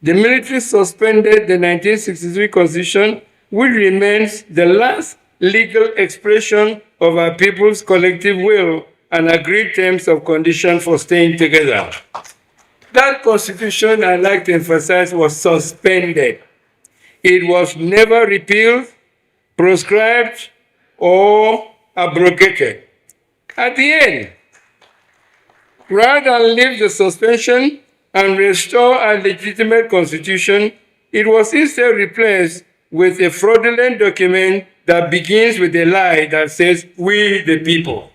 The military suspended the 1963 Constitution, which remains the last legal expression of our people's collective will and agreed terms of condition for staying together. That Constitution, I'd like to emphasize, was suspended. It was never repealed, proscribed, or abrogated. At the end, rather than lift the suspension and restore a legitimate constitution, it was instead replaced with a fraudulent document that begins with a lie that says, "We the people."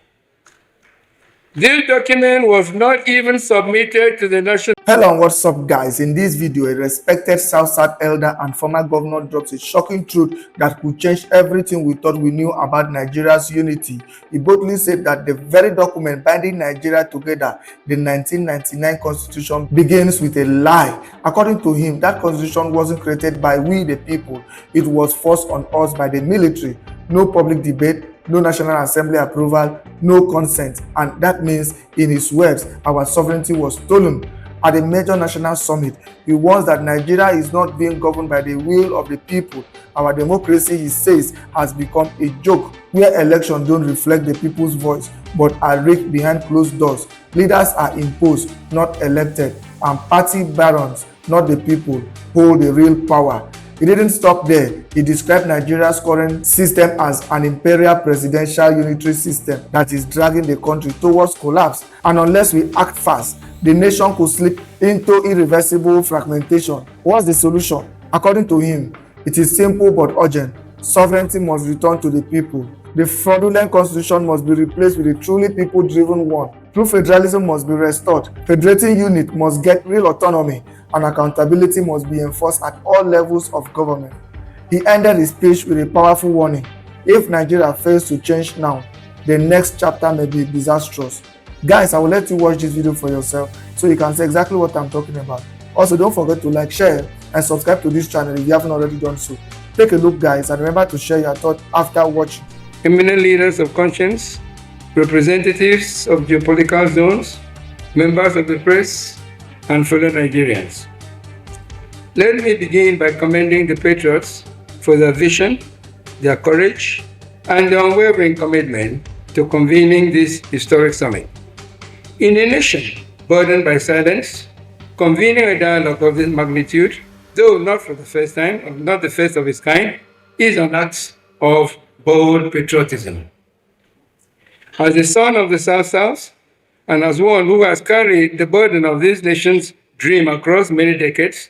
This document was not even submitted to the National. Hello and what's up, guys? In this video, a respected South elder and former governor drops a shocking truth that could change everything we thought we knew about Nigeria's unity. He boldly said that the very document binding Nigeria together, the 1999 Constitution, begins with a lie. According to him, that Constitution wasn't created by we the people. It was forced on us by the military. No public debate, no National Assembly approval, no consent, and that means, in his words, our sovereignty was stolen. At a major national summit, he warns that Nigeria is not being governed by the will of the people. Our democracy, he says, has become a joke where elections don't reflect the people's voice but are rigged behind closed doors. Leaders are imposed, not elected, and party barons, not the people, hold the real power. He didn't stop there. He described Nigeria's current system as an imperial presidential unitary system that is dragging the country towards collapse. And unless we act fast, the nation could slip into irreversible fragmentation. What's the solution? According to him, it is simple but urgent. Sovereignty must return to the people. The fraudulent constitution must be replaced with a truly people-driven one. True federalism must be restored. Federating unit must get real autonomy, and accountability must be enforced at all levels of government. He ended his speech with a powerful warning. If Nigeria fails to change now, the next chapter may be disastrous. Guys, I will let you watch this video for yourself so you can see exactly what I'm talking about. Also, don't forget to like, share, and subscribe to this channel if you haven't already done so. Take a look, guys, and remember to share your thoughts after watching. Eminent leaders of conscience, representatives of geopolitical zones, members of the press, and fellow Nigerians. Let me begin by commending the patriots for their vision, their courage, and their unwavering commitment to convening this historic summit. In a nation burdened by silence, convening a dialogue of this magnitude, though not for the first time, or not the first of its kind, is an act of bold patriotism. As a son of the South, and as one who has carried the burden of this nation's dream across many decades,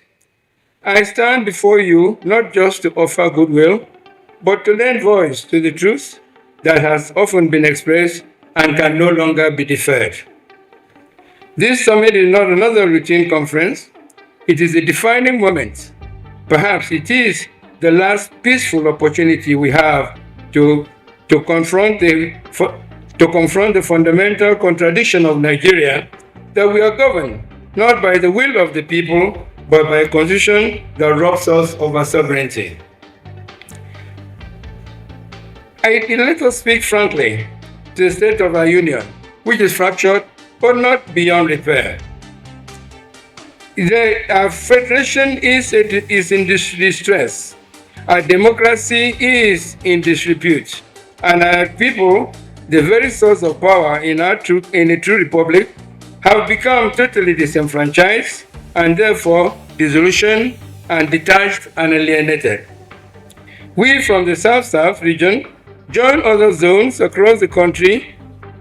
I stand before you not just to offer goodwill, but to lend voice to the truth that has often been expressed and can no longer be deferred. This summit is not another routine conference. It is a defining moment. Perhaps it is the last peaceful opportunity we have to confront the fundamental contradiction of Nigeria, that we are governed not by the will of the people, but by a constitution that robs us of our sovereignty. Let us speak frankly to the state of our union, which is fractured but not beyond repair. Our federation is in distress. Our democracy is in disrepute, and our people, the very source of power in a true republic, have become totally disenfranchised and therefore disillusioned and detached and alienated. We from the South region join other zones across the country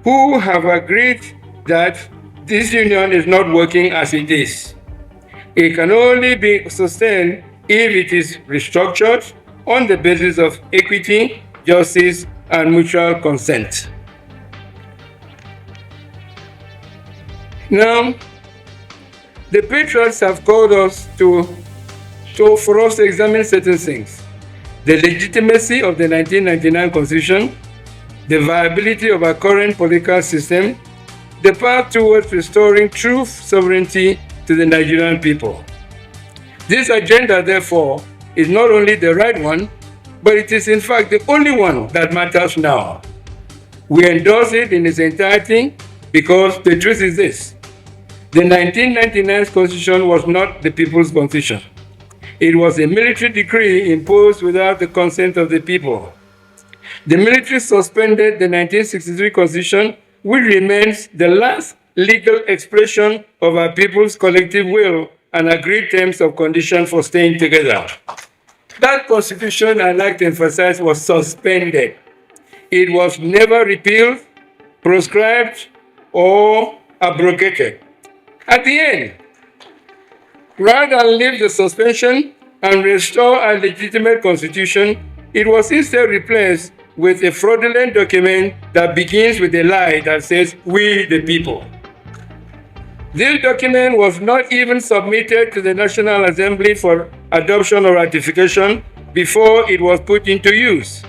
who have agreed that this union is not working as it is. It can only be sustained if it is restructured on the basis of equity, justice, and mutual consent. Now, the patriots have called us for us to examine certain things: the legitimacy of the 1999 Constitution, the viability of our current political system, the path towards restoring true sovereignty to the Nigerian people. This agenda, therefore, is not only the right one, but it is in fact the only one that matters now. We endorse it in its entirety because the truth is this: The 1999 constitution was not the people's constitution. It was a military decree imposed without the consent of the people. The military suspended the 1963 constitution, which remains the last legal expression of our people's collective will and agreed terms of condition for staying together. That constitution, I'd like to emphasize, was suspended. It was never repealed, proscribed, or abrogated. At the end, rather than lift the suspension and restore a legitimate constitution, it was instead replaced with a fraudulent document that begins with a lie that says, "We the people." This document was not even submitted to the National Assembly for adoption or ratification before it was put into use.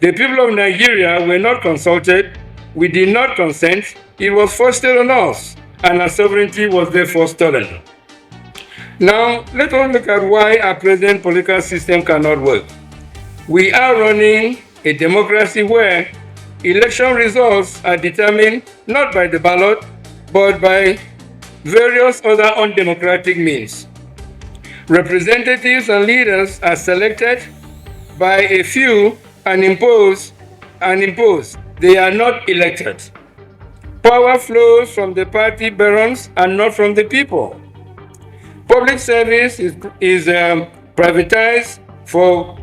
The people of Nigeria were not consulted, we did not consent, it was foisted on us, and our sovereignty was therefore stolen. Now, let us look at why our present political system cannot work. We are running a democracy where election results are determined not by the ballot, but by various other undemocratic means. Representatives and leaders are selected by a few and imposed. They are not elected. Power flows from the party barons and not from the people. Public service is privatized for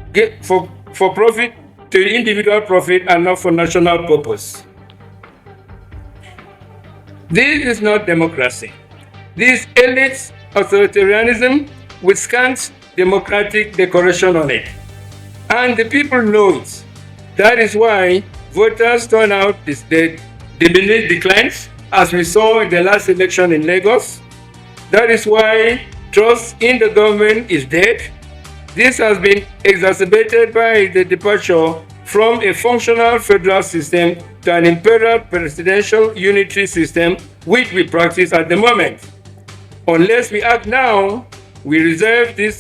profit, to individual profit, and not for national purpose. This is not democracy. This elite authoritarianism with scant democratic decoration on it. And the people know it. That is why voters turnout declines, as we saw in the last election in Lagos. That is why trust in the government is dead. This has been exacerbated by the departure from a functional federal system to an imperial presidential unitary system, which we practice at the moment. Unless we act now, we reverse this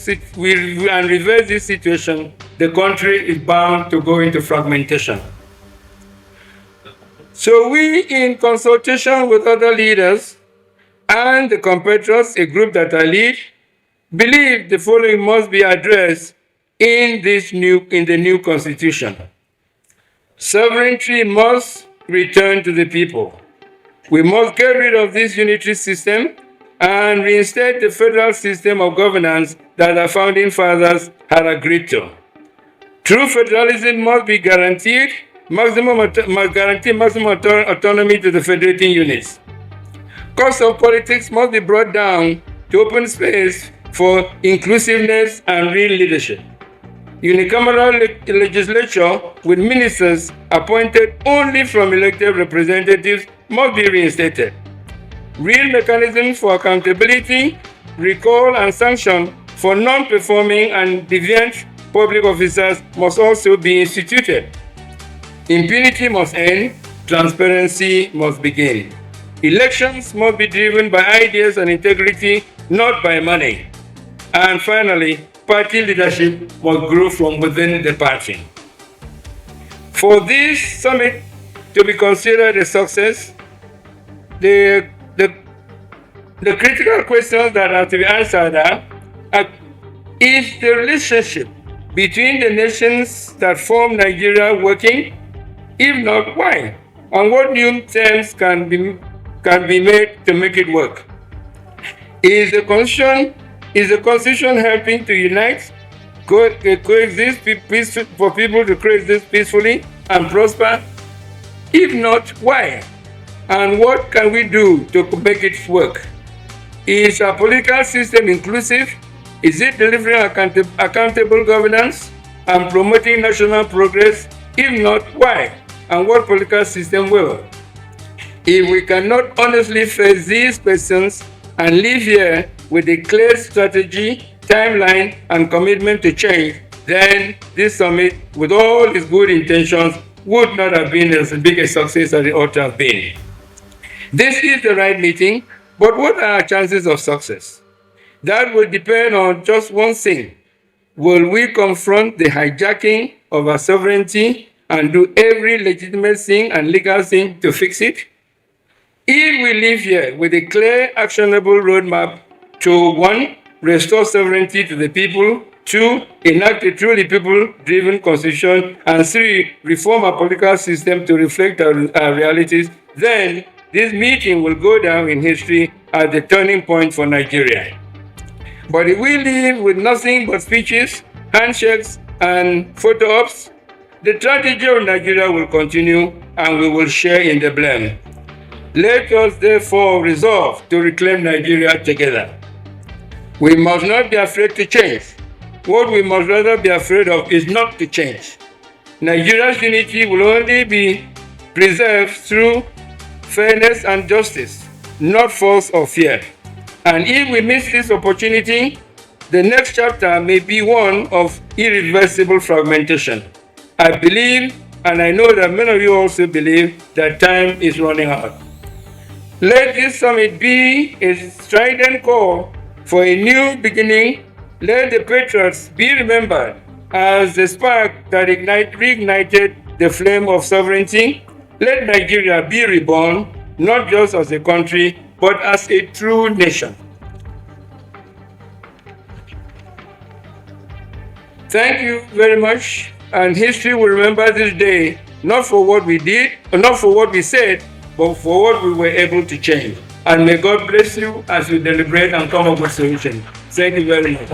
situation, the country is bound to go into fragmentation. So we, in consultation with other leaders and the compatriots, a group that I lead, believe the following must be addressed in the new constitution. Sovereignty must return to the people. We must get rid of this unitary system and reinstate the federal system of governance that our founding fathers had agreed to. True federalism must guarantee maximum autonomy to the federating units. Cost of politics must be brought down to open space for inclusiveness and real leadership. Unicameral legislature with ministers appointed only from elected representatives must be reinstated. Real mechanisms for accountability, recall, and sanction for non-performing and deviant public officers must also be instituted. Impunity must end, transparency must begin. Elections must be driven by ideas and integrity, not by money. And finally, party leadership must grow from within the party. For this summit to be considered a success, the critical questions that have to be answered are, is the relationship between the nations that form Nigeria working? If not, why? And what new terms can be made to make it work? Is the constitution helping to unite, coexist for people to coexist peacefully and prosper? If not, why? And what can we do to make it work? Is our political system inclusive? Is it delivering accountable governance and promoting national progress? If not, why? And what political system will? If we cannot honestly face these questions and live here with a clear strategy, timeline, and commitment to change, then this summit, with all its good intentions, would not have been as big a success as it ought to have been. This is the right meeting, but what are our chances of success? That will depend on just one thing. Will we confront the hijacking of our sovereignty and do every legitimate thing and legal thing to fix it? If we live here with a clear, actionable roadmap to 1. Restore sovereignty to the people, 2. Enact a truly people-driven constitution, and 3. Reform our political system to reflect our realities, then this meeting will go down in history as the turning point for Nigeria. But if we live with nothing but speeches, handshakes, and photo ops, the tragedy of Nigeria will continue and we will share in the blame. Let us therefore resolve to reclaim Nigeria together. We must not be afraid to change. What we must rather be afraid of is not to change. Nigeria's unity will only be preserved through fairness and justice, not force or fear. And if we miss this opportunity, the next chapter may be one of irreversible fragmentation. I believe, and I know that many of you also believe, that time is running out. Let this summit be a strident call for a new beginning. Let the patriots be remembered as the spark that reignited the flame of sovereignty. Let Nigeria be reborn, not just as a country, but as a true nation. Thank you very much, and history will remember this day, not for what we did, or not for what we said, but for what we were able to change. And may God bless you as you deliberate and come up with solutions. Thank you very much.